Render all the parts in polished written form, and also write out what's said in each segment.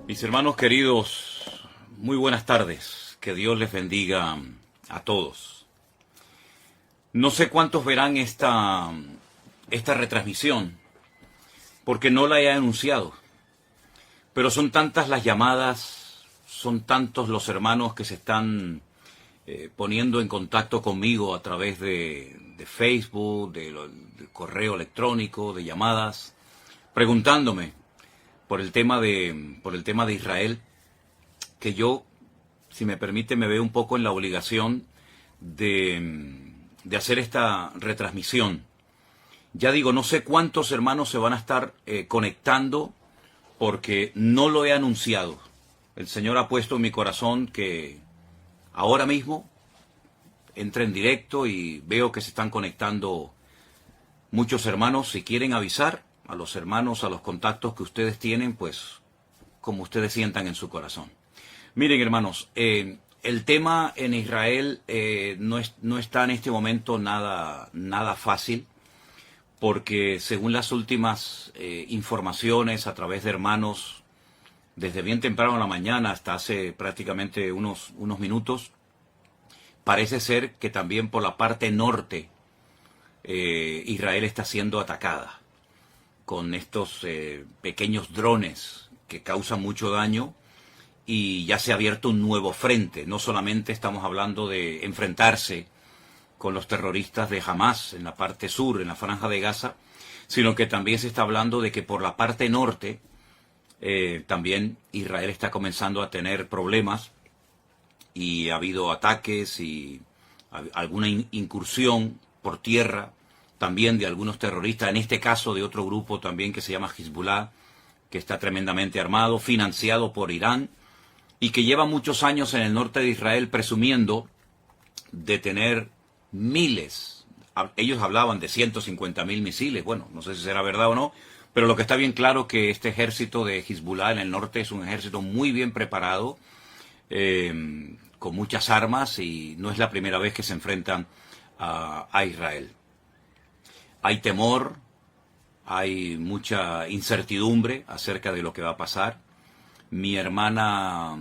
Mis hermanos queridos, muy buenas tardes. Que Dios les bendiga a todos. No sé cuántos verán esta retransmisión, porque no la he anunciado. Pero son tantas las llamadas, son tantos los hermanos que se están poniendo en contacto conmigo a través de Facebook, de correo electrónico, de llamadas, preguntándome por el tema de Israel, que yo, si me permite, me veo un poco en la obligación de hacer esta retransmisión. Ya digo, no sé cuántos hermanos se van a estar conectando, porque no lo he anunciado. El Señor ha puesto en mi corazón que ahora mismo entre en directo y veo que se están conectando muchos hermanos. Si quieren avisar a los hermanos, a los contactos que ustedes tienen, pues como ustedes sientan en su corazón. Miren, hermanos, el tema en Israel no está en este momento nada fácil, porque según las últimas informaciones a través de hermanos, desde bien temprano en la mañana hasta hace prácticamente unos minutos, parece ser que también por la parte norte Israel está siendo atacada con estos pequeños drones que causan mucho daño, y ya se ha abierto un nuevo frente. No solamente estamos hablando de enfrentarse con los terroristas de Hamas en la parte sur, en la franja de Gaza, sino que también se está hablando de que por la parte norte también Israel está comenzando a tener problemas, y ha habido ataques y alguna incursión por tierra también de algunos terroristas, en este caso de otro grupo también que se llama Hezbollah, que está tremendamente armado, financiado por Irán, y que lleva muchos años en el norte de Israel presumiendo de tener miles. Ellos hablaban de 150.000 misiles. Bueno, no sé si será verdad o no, pero lo que está bien claro que este ejército de Hezbollah en el norte es un ejército muy bien preparado, con muchas armas, y no es la primera vez que se enfrentan a Israel. Hay temor, hay mucha incertidumbre acerca de lo que va a pasar. Mi hermana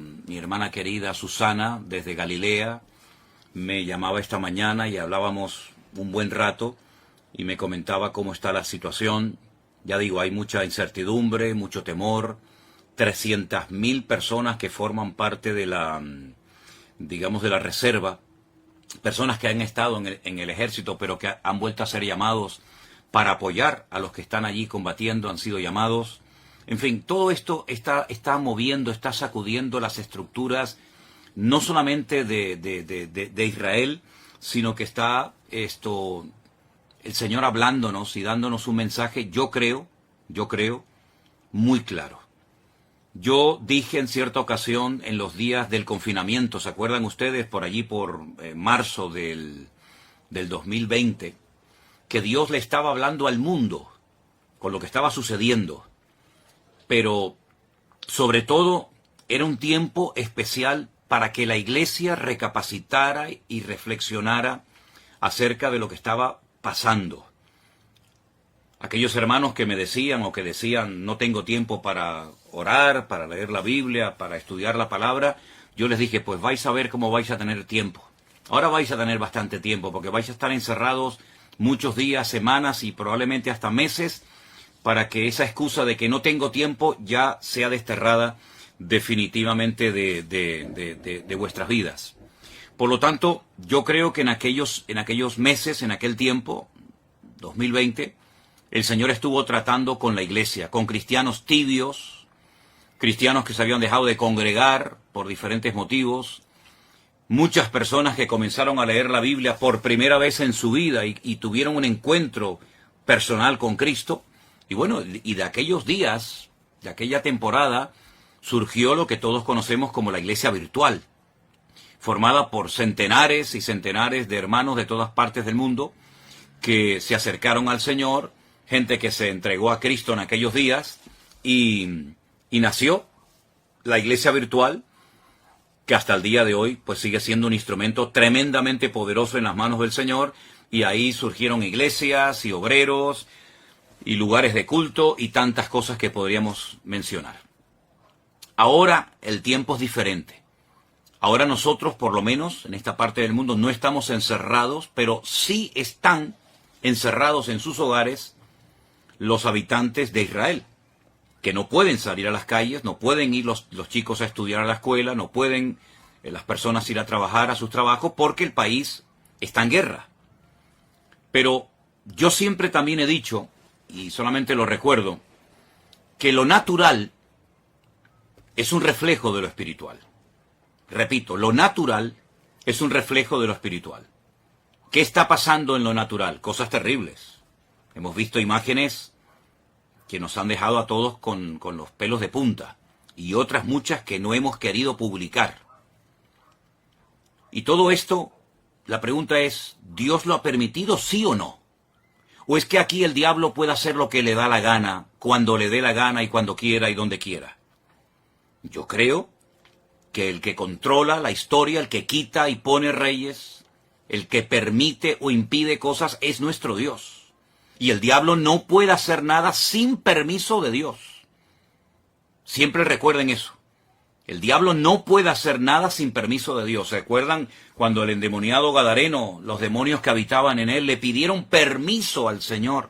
querida Susana, desde Galilea, me llamaba esta mañana y hablábamos un buen rato y me comentaba cómo está la situación. Ya digo, hay mucha incertidumbre, mucho temor. 300.000 personas que forman parte de la, digamos, de la reserva, personas que han estado en el ejército, pero que han vuelto a ser llamados para apoyar a los que están allí combatiendo, han sido llamados. En fin, todo esto está moviendo, está sacudiendo las estructuras, no solamente de Israel, sino que está el Señor hablándonos y dándonos un mensaje, yo creo, muy claro. Yo dije en cierta ocasión, en los días del confinamiento, ¿se acuerdan ustedes? Por allí, por marzo del 2020, que Dios le estaba hablando al mundo con lo que estaba sucediendo. Pero, sobre todo, era un tiempo especial para que la iglesia recapacitara y reflexionara acerca de lo que estaba pasando. Aquellos hermanos que me decían o que decían, no tengo tiempo para orar, para leer la Biblia, para estudiar la palabra, yo les dije, pues vais a ver cómo vais a tener tiempo. Ahora vais a tener bastante tiempo, porque vais a estar encerrados muchos días, semanas y probablemente hasta meses, para que esa excusa de que no tengo tiempo ya sea desterrada definitivamente de vuestras vidas. Por lo tanto, yo creo que en aquellos meses, en aquel tiempo, 2020, el Señor estuvo tratando con la iglesia, con cristianos tibios, cristianos que se habían dejado de congregar por diferentes motivos, muchas personas que comenzaron a leer la Biblia por primera vez en su vida y tuvieron un encuentro personal con Cristo. Y bueno, y de aquellos días, de aquella temporada, surgió lo que todos conocemos como la iglesia virtual, formada por centenares y centenares de hermanos de todas partes del mundo que se acercaron al Señor, gente que se entregó a Cristo en aquellos días, y nació la iglesia virtual, que hasta el día de hoy pues sigue siendo un instrumento tremendamente poderoso en las manos del Señor, y ahí surgieron iglesias y obreros y lugares de culto y tantas cosas que podríamos mencionar. Ahora el tiempo es diferente. Ahora nosotros, por lo menos en esta parte del mundo, no estamos encerrados, pero sí están encerrados en sus hogares los habitantes de Israel, que no pueden salir a las calles, no pueden ir los chicos a estudiar a la escuela, no pueden las personas ir a trabajar a sus trabajos porque el país está en guerra. Pero yo siempre también he dicho, y solamente lo recuerdo, que lo natural es un reflejo de lo espiritual. Repito, lo natural es un reflejo de lo espiritual. ¿Qué está pasando en lo natural? Cosas terribles. Hemos visto imágenes que nos han dejado a todos con los pelos de punta, y otras muchas que no hemos querido publicar. Y todo esto, la pregunta es, ¿Dios lo ha permitido, sí o no? ¿O es que aquí el diablo puede hacer lo que le da la gana, cuando le dé la gana y cuando quiera y donde quiera? Yo creo que el que controla la historia, el que quita y pone reyes, el que permite o impide cosas es nuestro Dios. Y el diablo no puede hacer nada sin permiso de Dios. Siempre recuerden eso. El diablo no puede hacer nada sin permiso de Dios. ¿Se acuerdan cuando el endemoniado Gadareno, los demonios que habitaban en él, le pidieron permiso al Señor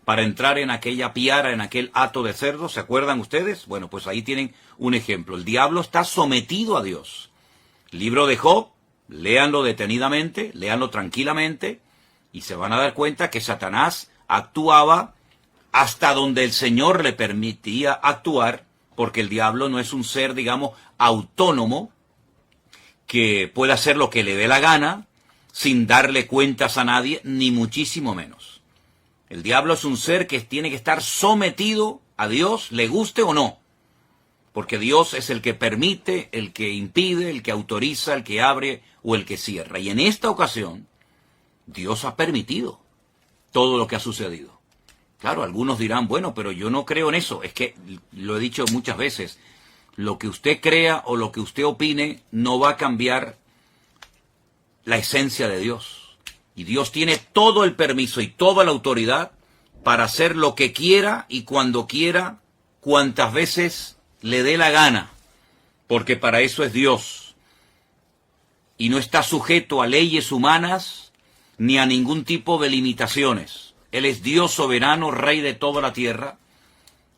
para entrar en aquella piara, en aquel hato de cerdo? ¿Se acuerdan ustedes? Bueno, pues ahí tienen un ejemplo. El diablo está sometido a Dios. El libro de Job, léanlo detenidamente, léanlo tranquilamente, y se van a dar cuenta que Satanás actuaba hasta donde el Señor le permitía actuar, porque el diablo no es un ser, digamos, autónomo, que pueda hacer lo que le dé la gana, sin darle cuentas a nadie, ni muchísimo menos. El diablo es un ser que tiene que estar sometido a Dios, le guste o no, porque Dios es el que permite, el que impide, el que autoriza, el que abre o el que cierra. Y en esta ocasión, Dios ha permitido todo lo que ha sucedido. Claro, algunos dirán, bueno, pero yo no creo en eso. Es que, lo he dicho muchas veces, lo que usted crea o lo que usted opine no va a cambiar la esencia de Dios. Y Dios tiene todo el permiso y toda la autoridad para hacer lo que quiera y cuando quiera, cuantas veces le dé la gana, porque para eso es Dios. Y no está sujeto a leyes humanas ni a ningún tipo de limitaciones. Él es Dios soberano, Rey de toda la tierra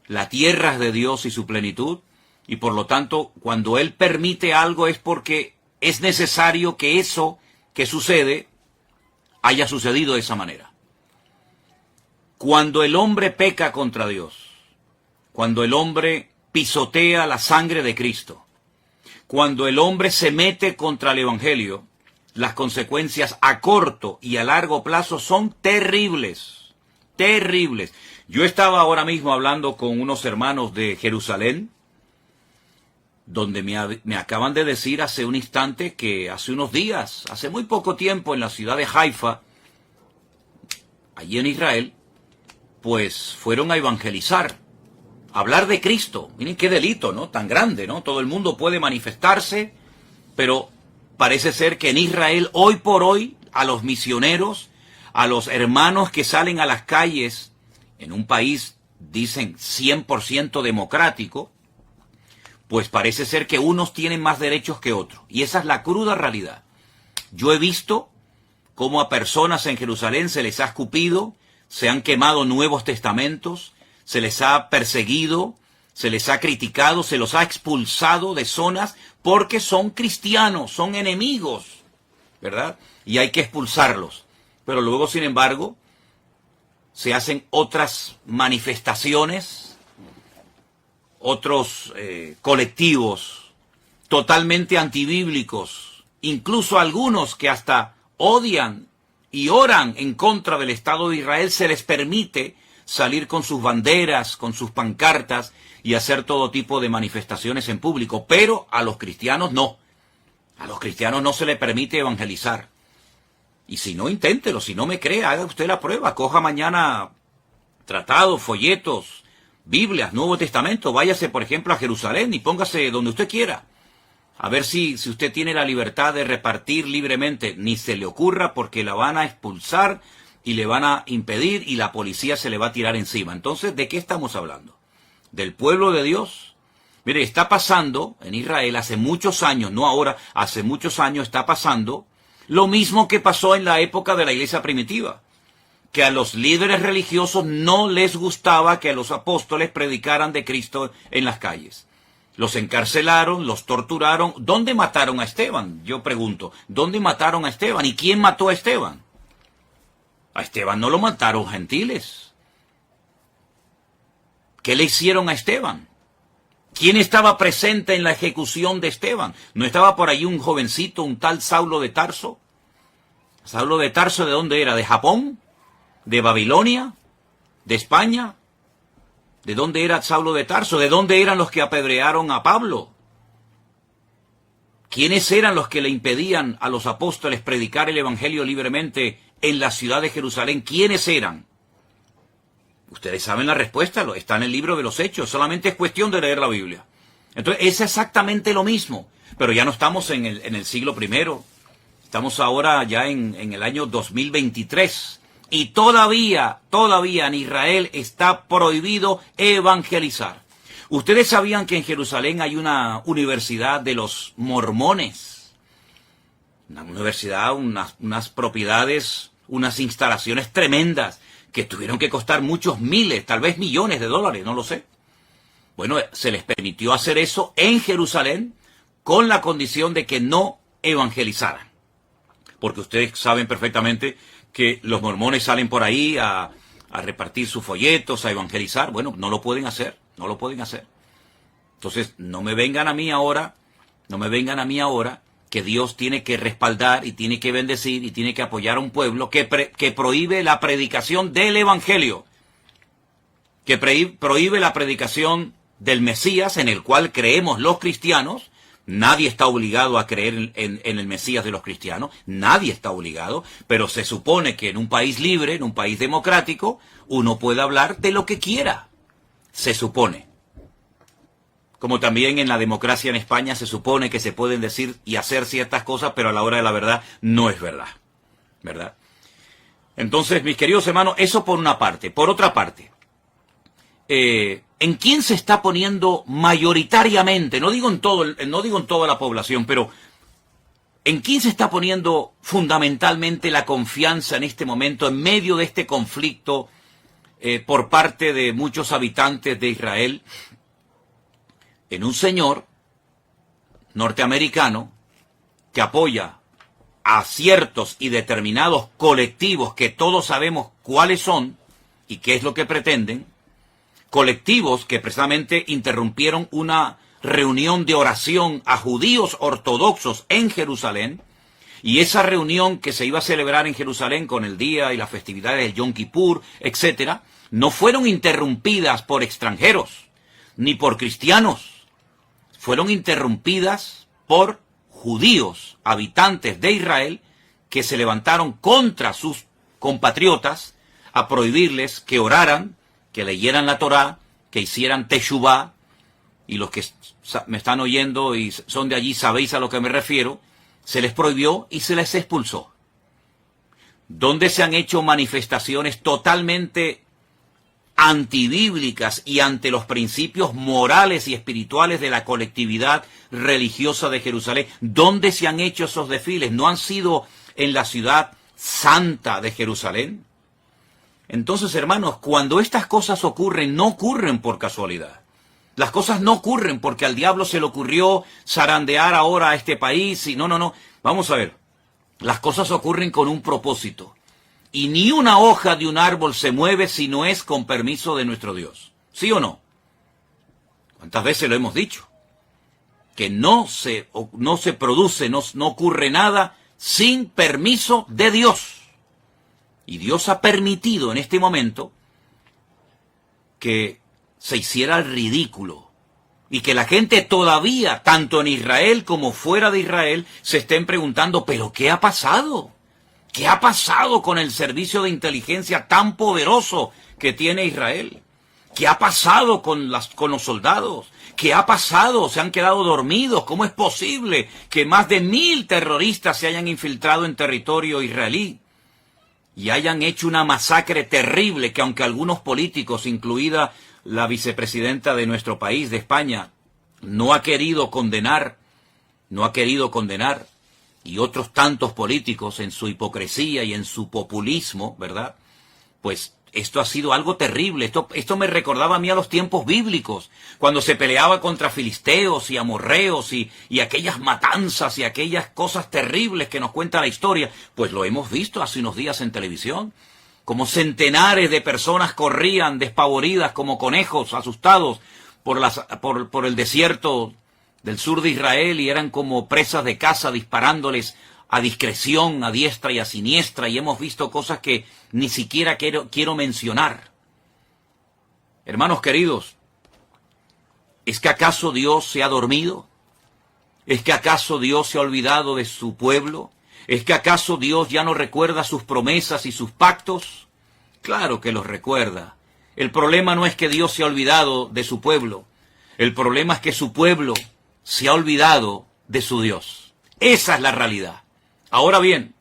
es de Dios y su plenitud, y por lo tanto, cuando Él permite algo es porque es necesario que eso que sucede haya sucedido de esa manera. Cuando el hombre peca contra Dios, cuando el hombre pisotea la sangre de Cristo, cuando el hombre se mete contra el Evangelio, las consecuencias a corto y a largo plazo son terribles. Terribles. Yo estaba ahora mismo hablando con unos hermanos de Jerusalén, donde me acaban de decir hace un instante que hace unos días, hace muy poco tiempo, en la ciudad de Haifa, allí en Israel, pues fueron a evangelizar, a hablar de Cristo. Miren qué delito, ¿no? Tan grande, ¿no? Todo el mundo puede manifestarse, pero parece ser que en Israel, hoy por hoy, a los misioneros, a los hermanos que salen a las calles en un país, dicen, 100% democrático, pues parece ser que unos tienen más derechos que otros. Y esa es la cruda realidad. Yo he visto cómo a personas en Jerusalén se les ha escupido, se han quemado Nuevos Testamentos, se les ha perseguido, se les ha criticado, se los ha expulsado de zonas porque son cristianos, son enemigos, ¿verdad? Y hay que expulsarlos. Pero luego, sin embargo, se hacen otras manifestaciones, otros colectivos totalmente antibíblicos, incluso algunos que hasta odian y oran en contra del Estado de Israel, se les permite salir con sus banderas, con sus pancartas y hacer todo tipo de manifestaciones en público. Pero a los cristianos no. A los cristianos no se les permite evangelizar. Y si no, inténtelo. Si no me cree, haga usted la prueba. Coja mañana tratados, folletos, Biblias, Nuevo Testamento. Váyase, por ejemplo, a Jerusalén y póngase donde usted quiera. A ver si usted tiene la libertad de repartir libremente. Ni se le ocurra, porque la van a expulsar y le van a impedir y la policía se le va a tirar encima. Entonces, ¿de qué estamos hablando? ¿Del pueblo de Dios? Mire, está pasando en Israel hace muchos años, no ahora, hace muchos años está pasando lo mismo que pasó en la época de la iglesia primitiva, que a los líderes religiosos no les gustaba que los apóstoles predicaran de Cristo en las calles. Los encarcelaron, los torturaron. ¿Dónde mataron a Esteban? Yo pregunto, ¿dónde mataron a Esteban? ¿Y quién mató a Esteban? A Esteban no lo mataron gentiles. ¿Qué le hicieron a Esteban? ¿Quién estaba presente en la ejecución de Esteban? ¿No estaba por ahí un jovencito, un tal Saulo de Tarso? ¿Saulo de Tarso de dónde era? ¿De Japón? ¿De Babilonia? ¿De España? ¿De dónde era Saulo de Tarso? ¿De dónde eran los que apedrearon a Pablo? ¿Quiénes eran los que le impedían a los apóstoles predicar el evangelio libremente en la ciudad de Jerusalén? ¿Quiénes eran? Ustedes saben la respuesta, está en el libro de los Hechos, solamente es cuestión de leer la Biblia. Entonces es exactamente lo mismo, pero ya no estamos en el siglo I, estamos ahora ya en el año 2023, y todavía en Israel está prohibido evangelizar. Ustedes sabían que en Jerusalén hay una universidad de los mormones, una universidad, unas propiedades, unas instalaciones tremendas, que tuvieron que costar muchos miles, tal vez millones de dólares, no lo sé. Bueno, se les permitió hacer eso en Jerusalén con la condición de que no evangelizaran. Porque ustedes saben perfectamente que los mormones salen por ahí a repartir sus folletos, a evangelizar. Bueno, no lo pueden hacer, no lo pueden hacer. Entonces, no me vengan a mí ahora que Dios tiene que respaldar y tiene que bendecir y tiene que apoyar a un pueblo que prohíbe la predicación del Evangelio, que prohíbe la predicación del Mesías en el cual creemos los cristianos. Nadie está obligado a creer en el Mesías de los cristianos, nadie está obligado, pero se supone que en un país libre, en un país democrático, uno puede hablar de lo que quiera, se supone. Como también en la democracia en España se supone que se pueden decir y hacer ciertas cosas, pero a la hora de la verdad no es verdad, ¿verdad? Entonces, mis queridos hermanos, eso por una parte. Por otra parte, ¿en quién se está poniendo mayoritariamente? No digo en toda la población, pero ¿en quién se está poniendo fundamentalmente la confianza en este momento, en medio de este conflicto por parte de muchos habitantes de Israel? En un señor norteamericano que apoya a ciertos y determinados colectivos que todos sabemos cuáles son y qué es lo que pretenden, colectivos que precisamente interrumpieron una reunión de oración a judíos ortodoxos en Jerusalén, y esa reunión que se iba a celebrar en Jerusalén con el día y las festividades de Yom Kippur, etcétera, no fueron interrumpidas por extranjeros ni por cristianos. Fueron interrumpidas por judíos, habitantes de Israel, que se levantaron contra sus compatriotas a prohibirles que oraran, que leyeran la Torá, que hicieran teshuvá, y los que me están oyendo y son de allí sabéis a lo que me refiero, se les prohibió y se les expulsó. Donde se han hecho manifestaciones totalmente antibíblicas y ante los principios morales y espirituales de la colectividad religiosa de Jerusalén. ¿Dónde se han hecho esos desfiles? ¿No han sido en la ciudad santa de Jerusalén? Entonces, hermanos, cuando estas cosas ocurren, no ocurren por casualidad. Las cosas no ocurren porque al diablo se le ocurrió zarandear ahora a este país y no. Vamos a ver, las cosas ocurren con un propósito. Y ni una hoja de un árbol se mueve si no es con permiso de nuestro Dios. ¿Sí o no? ¿Cuántas veces lo hemos dicho? Que no se produce, no ocurre nada sin permiso de Dios. Y Dios ha permitido en este momento que se hiciera el ridículo. Y que la gente todavía, tanto en Israel como fuera de Israel, se estén preguntando, ¿pero qué ha pasado? ¿Qué ha pasado con el servicio de inteligencia tan poderoso que tiene Israel? ¿Qué ha pasado con los soldados? ¿Qué ha pasado? ¿Se han quedado dormidos? ¿Cómo es posible que más de 1000 terroristas se hayan infiltrado en territorio israelí y hayan hecho una masacre terrible que, aunque algunos políticos, incluida la vicepresidenta de nuestro país, de España, no ha querido condenar, y otros tantos políticos en su hipocresía y en su populismo, ¿verdad? Pues esto ha sido algo terrible. Esto me recordaba a mí a los tiempos bíblicos, cuando se peleaba contra filisteos y amorreos y aquellas matanzas y aquellas cosas terribles que nos cuenta la historia. Pues lo hemos visto hace unos días en televisión, como centenares de personas corrían despavoridas como conejos asustados por el desierto del sur de Israel y eran como presas de caza disparándoles a discreción, a diestra y a siniestra, y hemos visto cosas que ni siquiera quiero mencionar. Hermanos queridos, ¿es que acaso Dios se ha dormido? ¿Es que acaso Dios se ha olvidado de su pueblo? ¿Es que acaso Dios ya no recuerda sus promesas y sus pactos? Claro que los recuerda. El problema no es que Dios se ha olvidado de su pueblo. El problema es que su pueblo se ha olvidado de su Dios. Esa es la realidad. Ahora bien,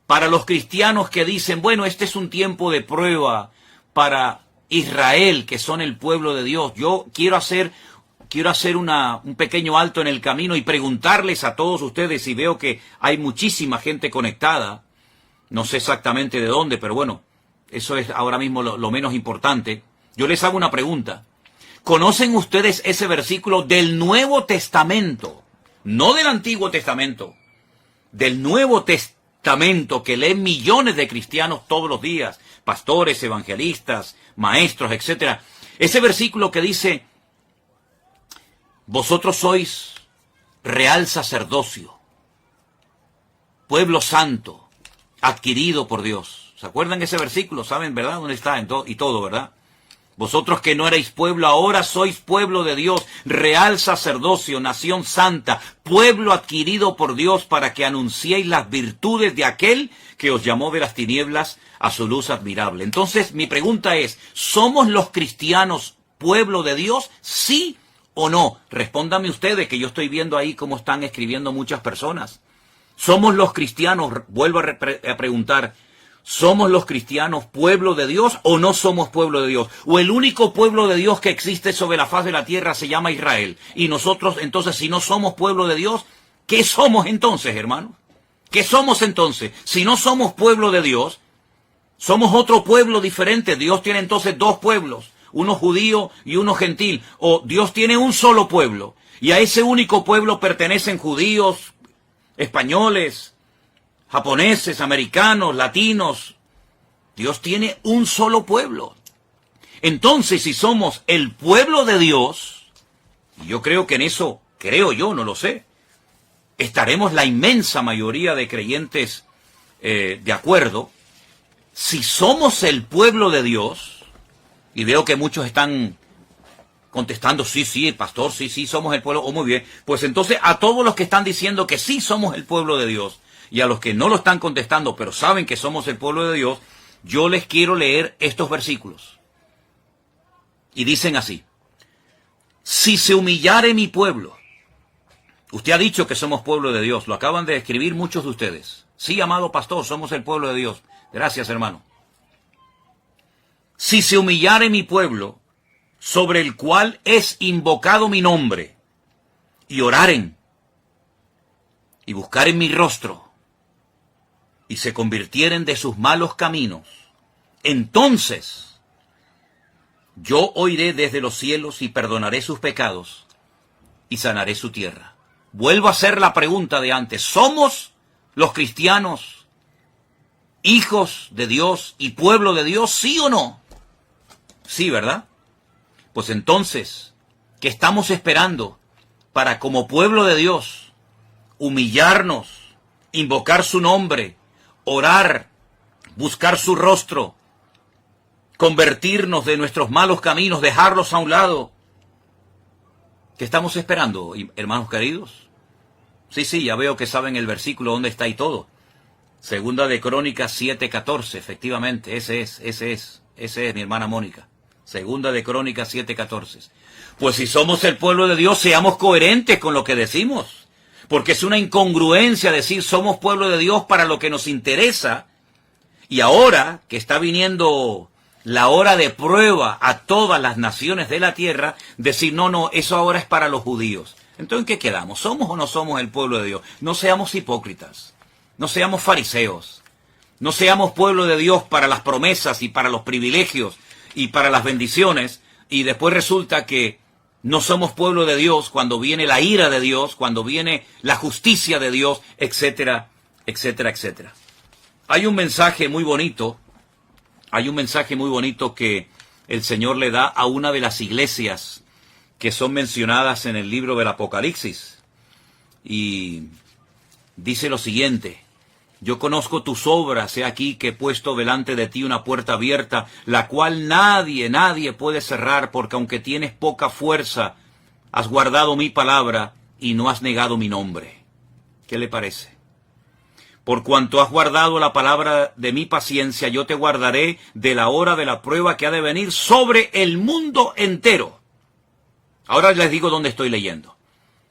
para los cristianos que dicen, bueno, este es un tiempo de prueba para Israel, que son el pueblo de Dios, yo quiero hacer un pequeño alto en el camino y preguntarles a todos ustedes, y veo que hay muchísima gente conectada, no sé exactamente de dónde, pero bueno, eso es ahora mismo lo menos importante. Yo les hago una pregunta. ¿Conocen ustedes ese versículo del Nuevo Testamento? No del Antiguo Testamento, del Nuevo Testamento que leen millones de cristianos todos los días, pastores, evangelistas, maestros, etc. Ese versículo que dice, vosotros sois real sacerdocio, pueblo santo, adquirido por Dios. ¿Se acuerdan de ese versículo? ¿Saben, verdad? ¿Dónde está? Y todo, ¿verdad? Vosotros que no erais pueblo, ahora sois pueblo de Dios, real sacerdocio, nación santa, pueblo adquirido por Dios para que anunciéis las virtudes de aquel que os llamó de las tinieblas a su luz admirable. Entonces, mi pregunta es, ¿somos los cristianos pueblo de Dios? ¿Sí o no? Respóndanme ustedes, que yo estoy viendo ahí cómo están escribiendo muchas personas. ¿Somos los cristianos, vuelvo a preguntar, ¿somos los cristianos pueblo de Dios o no somos pueblo de Dios? ¿O el único pueblo de Dios que existe sobre la faz de la tierra se llama Israel? Y nosotros, entonces, si no somos pueblo de Dios, ¿qué somos entonces, hermanos? ¿Qué somos entonces? Si no somos pueblo de Dios, somos otro pueblo diferente. Dios tiene entonces dos pueblos, uno judío y uno gentil. O Dios tiene un solo pueblo, y a ese único pueblo pertenecen judíos, españoles, japoneses, americanos, latinos. Dios tiene un solo pueblo. Entonces, si somos el pueblo de Dios, y yo creo que en eso, no lo sé, estaremos la inmensa mayoría de creyentes de acuerdo. Si somos el pueblo de Dios, y veo que muchos están contestando, sí, pastor, sí, somos el pueblo, muy bien, pues entonces a todos los que están diciendo que sí somos el pueblo de Dios, y a los que no lo están contestando, pero saben que somos el pueblo de Dios, yo les quiero leer estos versículos. Y dicen así: si se humillare mi pueblo. Usted ha dicho que somos pueblo de Dios, lo acaban de escribir muchos de ustedes. Sí, amado pastor, somos el pueblo de Dios. Gracias, hermano. Si se humillare mi pueblo, sobre el cual es invocado mi nombre, y oraren, y buscaren mi rostro, y se convirtieren de sus malos caminos, entonces yo oiré desde los cielos y perdonaré sus pecados y sanaré su tierra. Vuelvo a hacer la pregunta de antes: ¿somos los cristianos hijos de Dios y pueblo de Dios, sí o no? Sí, ¿verdad? Pues entonces, ¿qué estamos esperando para, como pueblo de Dios, humillarnos, invocar su nombre, orar, buscar su rostro, convertirnos de nuestros malos caminos, dejarlos a un lado? ¿Qué estamos esperando, hermanos queridos? Sí, ya veo que saben el versículo dónde está y todo. Segunda de Crónicas 7:14, efectivamente, ese es, mi hermana Mónica. Segunda de Crónicas 7:14. Pues si somos el pueblo de Dios, seamos coherentes con lo que decimos. Porque es una incongruencia decir somos pueblo de Dios para lo que nos interesa. Y ahora que está viniendo la hora de prueba a todas las naciones de la tierra, decir, no, eso ahora es para los judíos. Entonces, ¿en qué quedamos? ¿Somos o no somos el pueblo de Dios? No seamos hipócritas, no seamos fariseos, no seamos pueblo de Dios para las promesas y para los privilegios y para las bendiciones, y después resulta que no somos pueblo de Dios cuando viene la ira de Dios, cuando viene la justicia de Dios, etcétera, etcétera, etcétera. Hay un mensaje muy bonito que el Señor le da a una de las iglesias que son mencionadas en el libro del Apocalipsis. Y dice lo siguiente: yo conozco tus obras, he aquí que he puesto delante de ti una puerta abierta, la cual nadie puede cerrar, porque aunque tienes poca fuerza, has guardado mi palabra y no has negado mi nombre. ¿Qué le parece? Por cuanto has guardado la palabra de mi paciencia, yo te guardaré de la hora de la prueba que ha de venir sobre el mundo entero. Ahora les digo dónde estoy leyendo.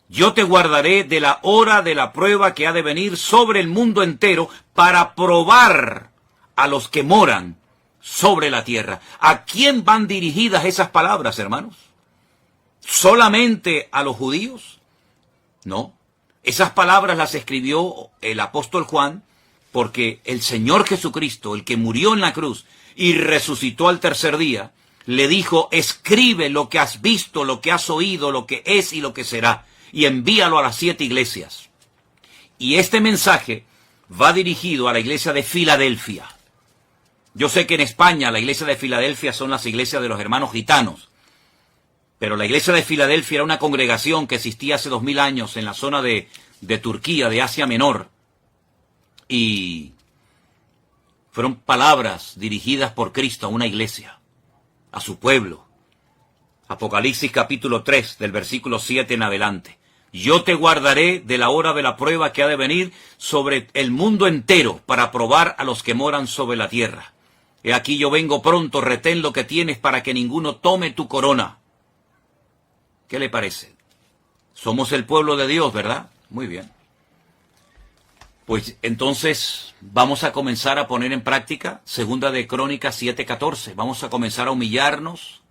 Yo te guardaré de la hora de la prueba que ha de venir sobre el mundo entero para probar a los que moran sobre la tierra. ¿A quién van dirigidas esas palabras, hermanos? ¿Solamente a los judíos? No. Esas palabras las escribió el apóstol Juan porque el Señor Jesucristo, el que murió en la cruz y resucitó al tercer día, le dijo, escribe lo que has visto, lo que has oído, lo que es y lo que será, y envíalo a las 7 iglesias. Y este mensaje va dirigido a la iglesia de Filadelfia. Yo sé que en España la iglesia de Filadelfia son las iglesias de los hermanos gitanos, pero la iglesia de Filadelfia era una congregación que existía hace 2000 años en la zona de Turquía, de Asia Menor, y fueron palabras dirigidas por Cristo a una iglesia, a su pueblo. Apocalipsis capítulo 3, del versículo 7 en adelante. Yo te guardaré de la hora de la prueba que ha de venir sobre el mundo entero para probar a los que moran sobre la tierra. He aquí yo vengo pronto, retén lo que tienes para que ninguno tome tu corona. ¿Qué le parece? Somos el pueblo de Dios, ¿verdad? Muy bien. Pues entonces vamos a comenzar a poner en práctica Segunda de Crónicas 7:14. Vamos a comenzar a humillarnos.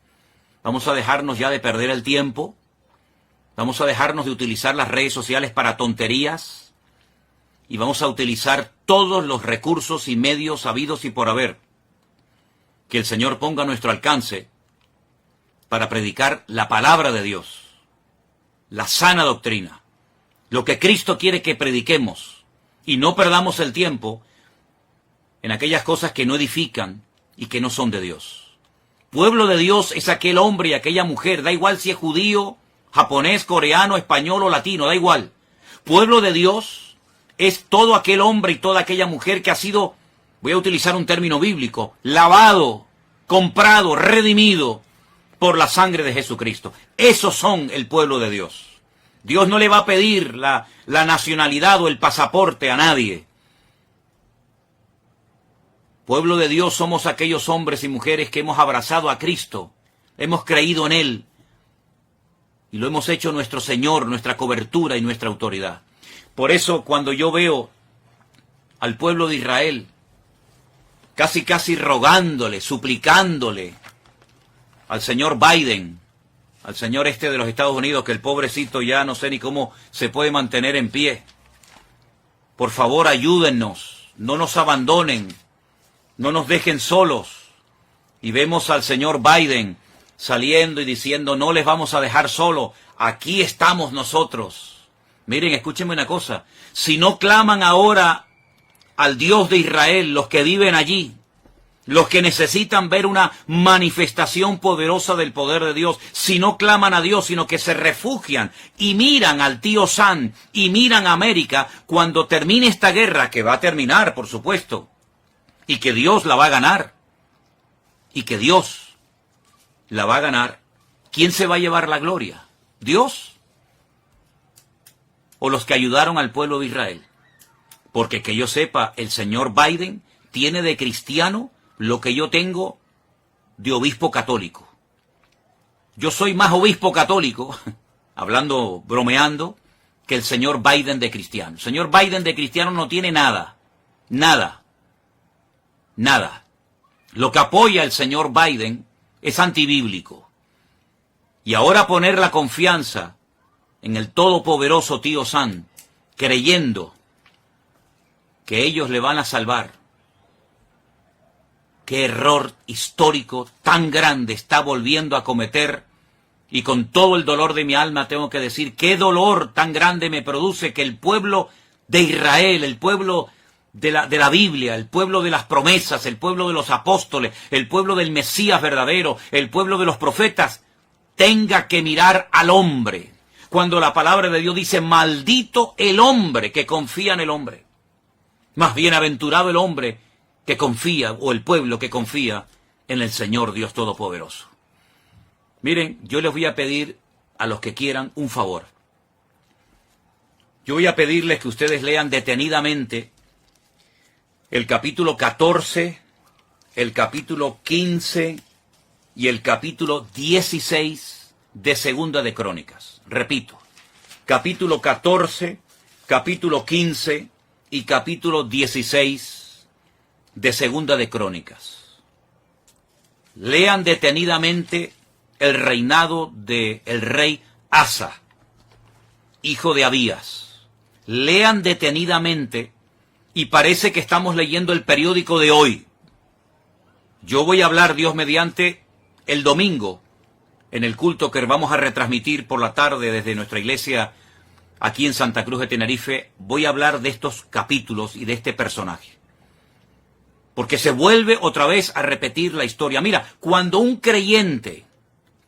Vamos a dejarnos ya de perder el tiempo. Vamos a dejarnos de utilizar las redes sociales para tonterías. Y vamos a utilizar todos los recursos y medios habidos y por haber que el Señor ponga a nuestro alcance para predicar la palabra de Dios, la sana doctrina, lo que Cristo quiere que prediquemos, y no perdamos el tiempo en aquellas cosas que no edifican y que no son de Dios. Pueblo de Dios es aquel hombre y aquella mujer, da igual si es judío, japonés, coreano, español o latino, da igual. Pueblo de Dios es todo aquel hombre y toda aquella mujer que ha sido, voy a utilizar un término bíblico, lavado, comprado, redimido por la sangre de Jesucristo. Esos son el pueblo de Dios. Dios no le va a pedir la nacionalidad o el pasaporte a nadie. Pueblo de Dios somos aquellos hombres y mujeres que hemos abrazado a Cristo, hemos creído en Él y lo hemos hecho nuestro Señor, nuestra cobertura y nuestra autoridad. Por eso cuando yo veo al pueblo de Israel casi rogándole, suplicándole al señor Biden, al señor de los Estados Unidos, que el pobrecito ya no sé ni cómo se puede mantener en pie. Por favor, ayúdennos, no nos abandonen, no nos dejen solos. Y vemos al señor Biden saliendo y diciendo, no les vamos a dejar solo, aquí estamos nosotros. Miren, escúchenme una cosa, si no claman ahora al Dios de Israel, los que viven allí, los que necesitan ver una manifestación poderosa del poder de Dios, si no claman a Dios, sino que se refugian y miran al tío Sam y miran a América, cuando termine esta guerra, que va a terminar, por supuesto, y que Dios la va a ganar, y que Dios la va a ganar, ¿quién se va a llevar la gloria? ¿Dios? ¿O los que ayudaron al pueblo de Israel? Porque que yo sepa, el señor Biden tiene de cristiano lo que yo tengo de obispo católico. Yo soy más obispo católico, hablando, bromeando, que el señor Biden de cristiano. El señor Biden de cristiano no tiene nada, nada, nada. lo que apoya el señor Biden es antibíblico. Y ahora poner la confianza en el todopoderoso tío Sam, creyendo que ellos le van a salvar. Qué error histórico tan grande está volviendo a cometer, y con todo el dolor de mi alma tengo que decir, qué dolor tan grande me produce que el pueblo de Israel, el pueblo de la Biblia, el pueblo de las promesas, el pueblo de los apóstoles, el pueblo del Mesías verdadero, el pueblo de los profetas, tenga que mirar al hombre, cuando la palabra de Dios dice, maldito el hombre que confía en el hombre. Más bienaventurado el hombre que confía, o el pueblo que confía en el Señor Dios Todopoderoso. Miren, yo les voy a pedir a los que quieran un favor. Yo voy a pedirles que ustedes lean detenidamente el capítulo 14, el capítulo 15 y el capítulo 16 de Segunda de Crónicas. Repito, capítulo 14, capítulo 15 y capítulo 16 de Segunda de Crónicas. Lean detenidamente el reinado del rey Asa, hijo de Abías. Lean detenidamente, y parece que estamos leyendo el periódico de hoy. Yo voy a hablar, Dios mediante, el domingo, en el culto que vamos a retransmitir por la tarde desde nuestra iglesia aquí en Santa Cruz de Tenerife. Voy a hablar de estos capítulos y de este personaje, porque se vuelve otra vez a repetir la historia. Mira, cuando un creyente,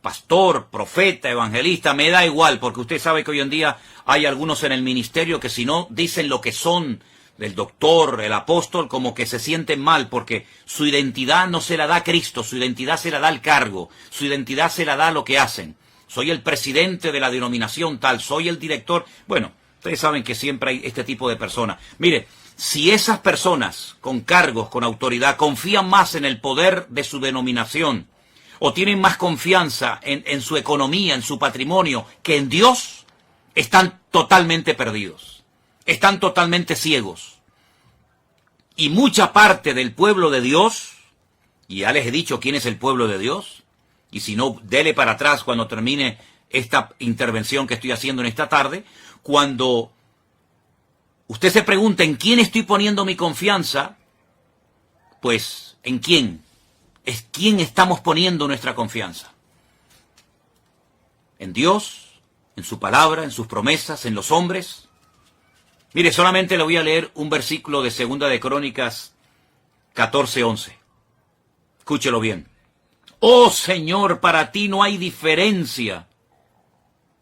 pastor, profeta, evangelista, me da igual, porque usted sabe que hoy en día hay algunos en el ministerio que si no dicen lo que son, el doctor, el apóstol, como que se sienten mal, porque su identidad no se la da Cristo, su identidad se la da el cargo, su identidad se la da lo que hacen. Soy el presidente de la denominación tal, soy el director. Bueno, ustedes saben que siempre hay este tipo de personas. Mire, si esas personas con cargos, con autoridad, confían más en el poder de su denominación, o tienen más confianza en su economía, en su patrimonio, que en Dios, están totalmente perdidos, están totalmente ciegos. Y mucha parte del pueblo de Dios, y ya les he dicho quién es el pueblo de Dios, y si no, dele para atrás cuando termine esta intervención que estoy haciendo en esta tarde, cuando usted se pregunta en quién estoy poniendo mi confianza, pues ¿en quién? Es quién estamos poniendo nuestra confianza. ¿En Dios? ¿En su palabra? ¿En sus promesas? ¿En los hombres? Mire, solamente le voy a leer un versículo de Segunda de Crónicas 14:11. Escúchelo bien. Oh Señor, para ti no hay diferencia.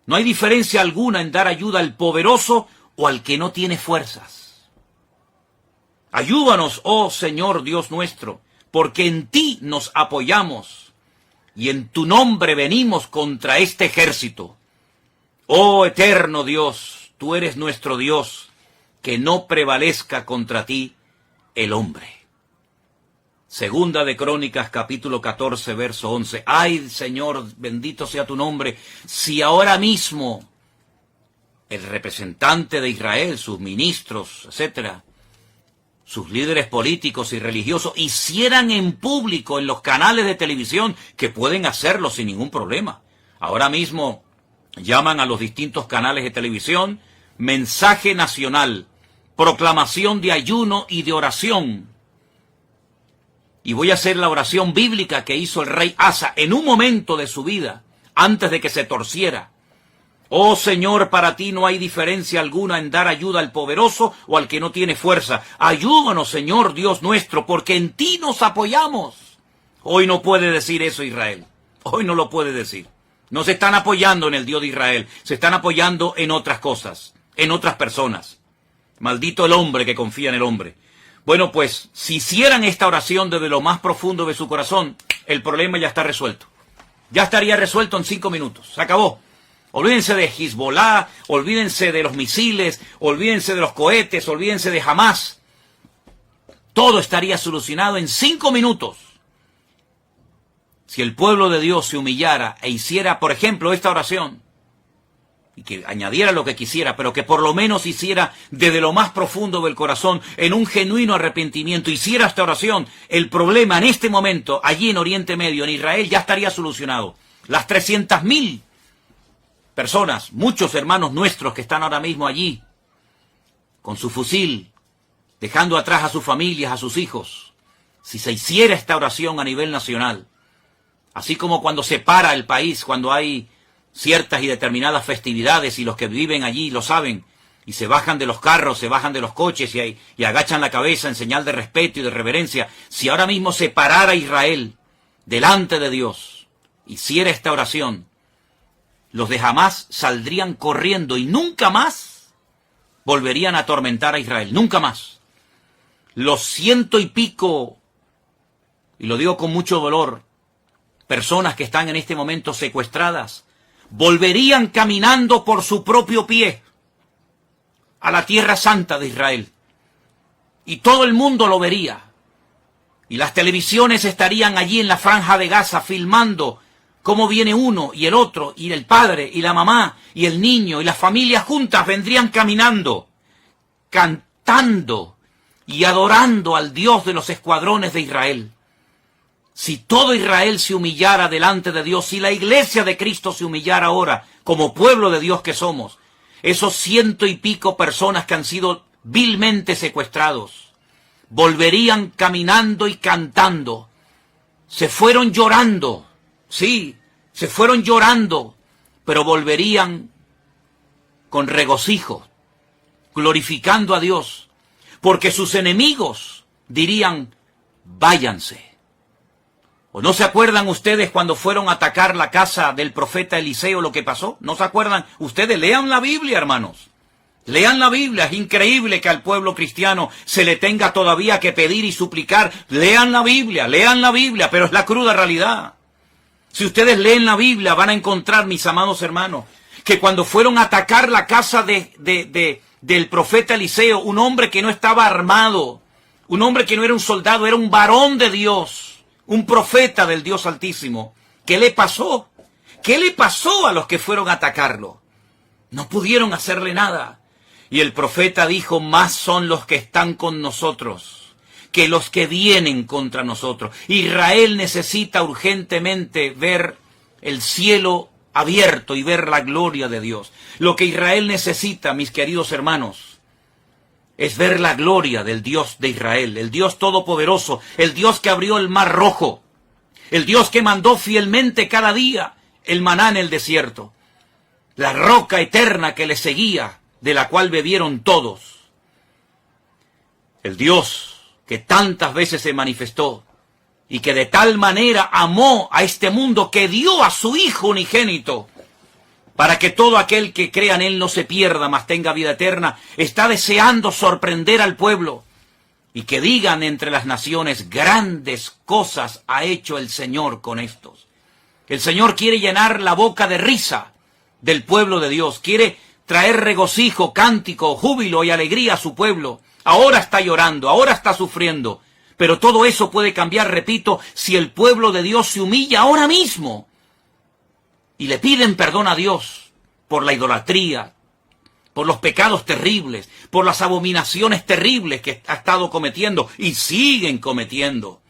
No hay diferencia alguna en dar ayuda al poderoso o al que no tiene fuerzas. Ayúdanos, oh Señor Dios nuestro, porque en ti nos apoyamos y en tu nombre venimos contra este ejército. Oh eterno Dios, tú eres nuestro Dios, que no prevalezca contra ti el hombre. Segunda de Crónicas, capítulo 14, verso 11. Ay, Señor, bendito sea tu nombre, si ahora mismo el representante de Israel, sus ministros, etcétera, sus líderes políticos y religiosos hicieran en público en los canales de televisión, que pueden hacerlo sin ningún problema. Ahora mismo llaman a los distintos canales de televisión, mensaje nacional, proclamación de ayuno y de oración. Y voy a hacer la oración bíblica que hizo el rey Asa en un momento de su vida, antes de que se torciera. Oh Señor, para ti no hay diferencia alguna en dar ayuda al poderoso o al que no tiene fuerza. Ayúdanos, Señor Dios nuestro, porque en ti nos apoyamos. Hoy no puede decir eso Israel. Hoy no lo puede decir. No se están apoyando en el Dios de Israel. Se están apoyando en otras cosas, en otras personas. Maldito el hombre que confía en el hombre. Bueno, pues, si hicieran esta oración desde lo más profundo de su corazón, el problema ya está resuelto. Ya estaría resuelto en 5 minutos. Se acabó. Olvídense de Hezbollah, olvídense de los misiles, olvídense de los cohetes, olvídense de Hamás. Todo estaría solucionado en 5 minutos. Si el pueblo de Dios se humillara e hiciera, por ejemplo, esta oración. y que añadiera lo que quisiera, pero que por lo menos hiciera desde lo más profundo del corazón, en un genuino arrepentimiento, hiciera esta oración, el problema en este momento, allí en Oriente Medio, en Israel, ya estaría solucionado. Las 300.000 personas, muchos hermanos nuestros que están ahora mismo allí, con su fusil, dejando atrás a sus familias, a sus hijos, si se hiciera esta oración a nivel nacional, así como cuando se para el país, cuando hay ciertas y determinadas festividades, y los que viven allí lo saben, y se bajan de los carros, se bajan de los coches y agachan la cabeza en señal de respeto y de reverencia. Si ahora mismo se parara Israel delante de Dios, hiciera esta oración, los de Hamás saldrían corriendo y nunca más volverían a atormentar a Israel, nunca más. Los 100 y pico, y lo digo con mucho dolor, personas que están en este momento secuestradas, volverían caminando por su propio pie a la tierra santa de Israel. Y todo el mundo lo vería. Y las televisiones estarían allí en la franja de Gaza filmando cómo viene uno y el otro, y el padre y la mamá y el niño y las familias juntas vendrían caminando, cantando y adorando al Dios de los escuadrones de Israel. Si todo Israel se humillara delante de Dios, si la iglesia de Cristo se humillara ahora, como pueblo de Dios que somos, esos 100 y pico personas que han sido vilmente secuestrados, volverían caminando y cantando. Se fueron llorando, sí, se fueron llorando, pero volverían con regocijo, glorificando a Dios, porque sus enemigos dirían, váyanse. ¿O no se acuerdan ustedes cuando fueron a atacar la casa del profeta Eliseo lo que pasó? ¿No se acuerdan? Ustedes lean la Biblia, hermanos. Lean la Biblia. Es increíble que al pueblo cristiano se le tenga todavía que pedir y suplicar. Lean la Biblia, pero es la cruda realidad. Si ustedes leen la Biblia van a encontrar, mis amados hermanos, que cuando fueron a atacar la casa del profeta Eliseo, un hombre que no estaba armado, un hombre que no era un soldado, era un varón de Dios, un profeta del Dios Altísimo. ¿Qué le pasó? ¿Qué le pasó a los que fueron a atacarlo? No pudieron hacerle nada. Y el profeta dijo, más son los que están con nosotros que los que vienen contra nosotros. Israel necesita urgentemente ver el cielo abierto y ver la gloria de Dios. Lo que Israel necesita, mis queridos hermanos, es ver la gloria del Dios de Israel, el Dios todopoderoso, el Dios que abrió el mar rojo, el Dios que mandó fielmente cada día el maná en el desierto, la roca eterna que le seguía, de la cual bebieron todos, el Dios que tantas veces se manifestó y que de tal manera amó a este mundo que dio a su Hijo unigénito, para que todo aquel que crea en Él no se pierda, mas tenga vida eterna. Está deseando sorprender al pueblo y que digan entre las naciones, grandes cosas ha hecho el Señor con estos. El Señor quiere llenar la boca de risa del pueblo de Dios, quiere traer regocijo, cántico, júbilo y alegría a su pueblo. Ahora está llorando, ahora está sufriendo, pero todo eso puede cambiar, repito, si el pueblo de Dios se humilla ahora mismo y le piden perdón a Dios por la idolatría, por los pecados terribles, por las abominaciones terribles que ha estado cometiendo y siguen cometiendo,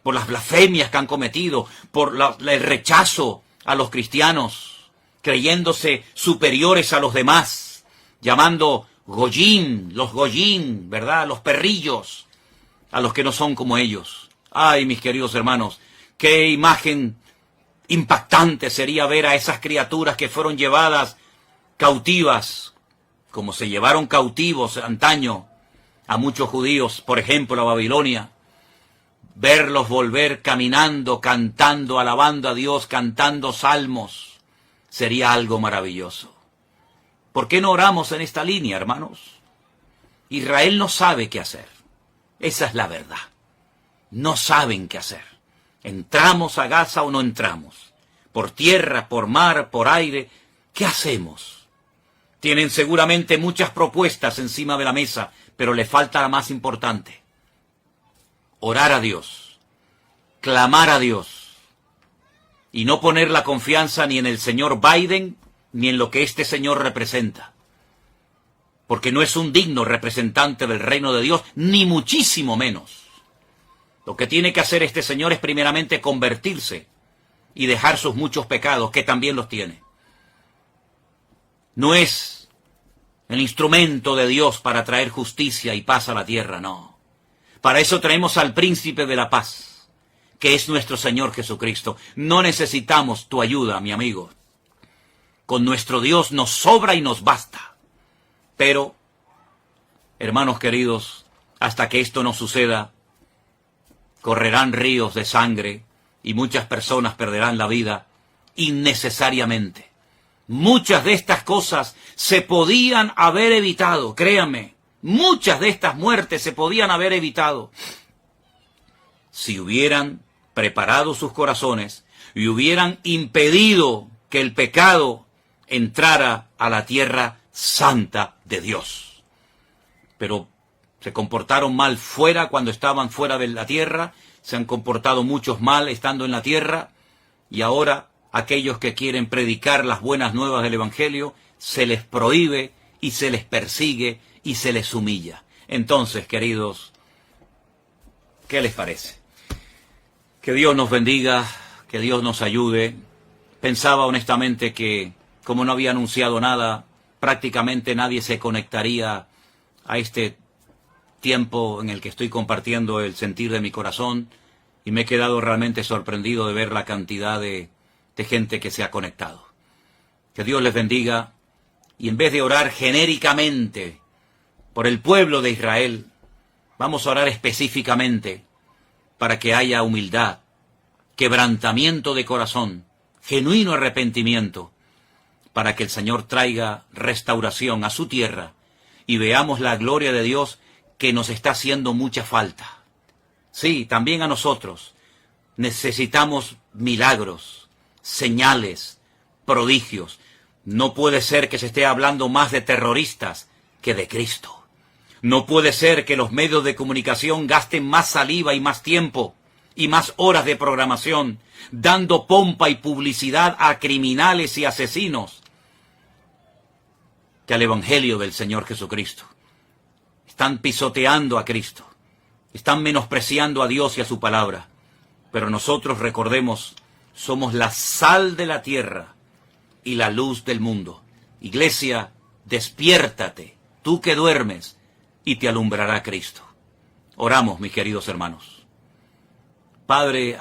por las blasfemias que han cometido, por el rechazo a los cristianos, creyéndose superiores a los demás, llamando Goyín, los Goyín, ¿verdad? Los perrillos, a los que no son como ellos. Ay, mis queridos hermanos, qué imagen impactante sería ver a esas criaturas que fueron llevadas cautivas, como se llevaron cautivos antaño a muchos judíos, por ejemplo, a Babilonia. Verlos volver caminando, cantando, alabando a Dios, cantando salmos, sería algo maravilloso. ¿Por qué no oramos en esta línea, hermanos? Israel no sabe qué hacer. Esa es la verdad. No saben qué hacer. ¿Entramos a Gaza o no entramos? Por tierra, por mar, por aire. ¿Qué hacemos? Tienen seguramente muchas propuestas encima de la mesa, pero le falta la más importante. Orar a Dios. Clamar a Dios. Y no poner la confianza ni en el señor Biden, ni en lo que este señor representa, porque no es un digno representante del reino de Dios, ni muchísimo menos. Lo que tiene que hacer este señor es primeramente convertirse y dejar sus muchos pecados, que también los tiene. No es el instrumento de Dios para traer justicia y paz a la tierra, no. Para eso traemos al príncipe de la paz, que es nuestro Señor Jesucristo. No necesitamos tu ayuda, mi amigo. Con nuestro Dios nos sobra y nos basta. Pero, hermanos queridos, hasta que esto no suceda, correrán ríos de sangre y muchas personas perderán la vida innecesariamente. Muchas de estas cosas se podían haber evitado, créanme. Muchas de estas muertes se podían haber evitado si hubieran preparado sus corazones y hubieran impedido que el pecado entrara a la tierra santa de Dios. Pero se comportaron mal fuera cuando estaban fuera de la tierra, se han comportado muchos mal estando en la tierra, y ahora aquellos que quieren predicar las buenas nuevas del Evangelio, se les prohíbe y se les persigue y se les humilla. Entonces, queridos, ¿qué les parece? Que Dios nos bendiga, que Dios nos ayude. Pensaba honestamente que, como no había anunciado nada, prácticamente nadie se conectaría a este tiempo en el que estoy compartiendo el sentir de mi corazón, y me he quedado realmente sorprendido de ver la cantidad de gente que se ha conectado. Que Dios les bendiga, y en vez de orar genéricamente por el pueblo de Israel, vamos a orar específicamente para que haya humildad, quebrantamiento de corazón, genuino arrepentimiento, para que el Señor traiga restauración a su tierra y veamos la gloria de Dios, que nos está haciendo mucha falta. Sí, también a nosotros necesitamos milagros, señales, prodigios. No puede ser que se esté hablando más de terroristas que de Cristo. No puede ser que los medios de comunicación gasten más saliva y más tiempo y más horas de programación, dando pompa y publicidad a criminales y asesinos, que al Evangelio del Señor Jesucristo. Están pisoteando a Cristo, están menospreciando a Dios y a su palabra. Pero nosotros, recordemos, somos la sal de la tierra y la luz del mundo. Iglesia, despiértate, tú que duermes, y te alumbrará Cristo. Oramos, mis queridos hermanos. Padre,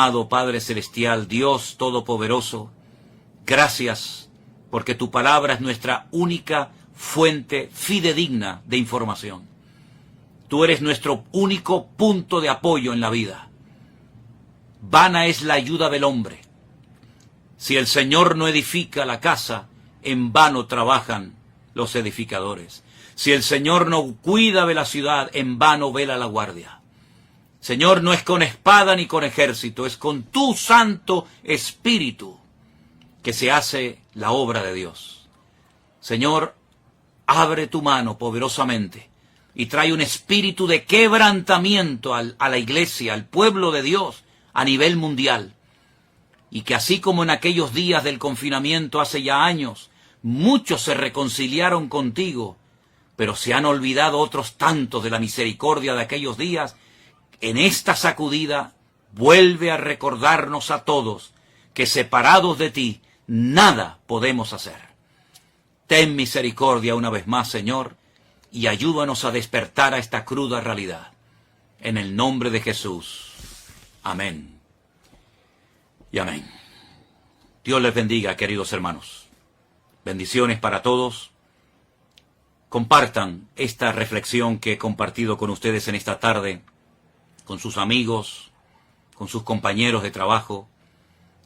amado Padre Celestial, Dios Todopoderoso, gracias porque tu palabra es nuestra única fuente fidedigna de información. Tú eres nuestro único punto de apoyo en la vida. Vana es la ayuda del hombre. Si el Señor no edifica la casa, en vano trabajan los edificadores. Si el Señor no cuida de la ciudad, en vano vela la guardia. Señor, no es con espada ni con ejército, es con tu Santo Espíritu que se hace la obra de Dios. Señor, abre tu mano poderosamente y trae un espíritu de quebrantamiento a la iglesia, al pueblo de Dios a nivel mundial. Y que así como en aquellos días del confinamiento hace ya años, muchos se reconciliaron contigo, pero se han olvidado otros tantos de la misericordia de aquellos días. En esta sacudida, vuelve a recordarnos a todos que separados de ti, nada podemos hacer. Ten misericordia una vez más, Señor, y ayúdanos a despertar a esta cruda realidad. En el nombre de Jesús. Amén. Y amén. Dios les bendiga, queridos hermanos. Bendiciones para todos. Compartan esta reflexión que he compartido con ustedes en esta tarde, con sus amigos, con sus compañeros de trabajo,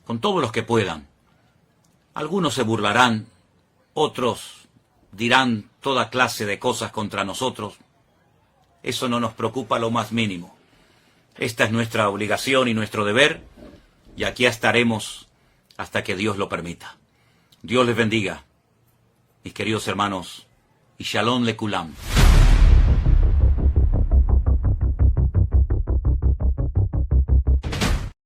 con todos los que puedan. Algunos se burlarán, otros dirán toda clase de cosas contra nosotros. Eso no nos preocupa lo más mínimo. Esta es nuestra obligación y nuestro deber, y aquí estaremos hasta que Dios lo permita. Dios les bendiga, mis queridos hermanos, y Shalom Lekulam.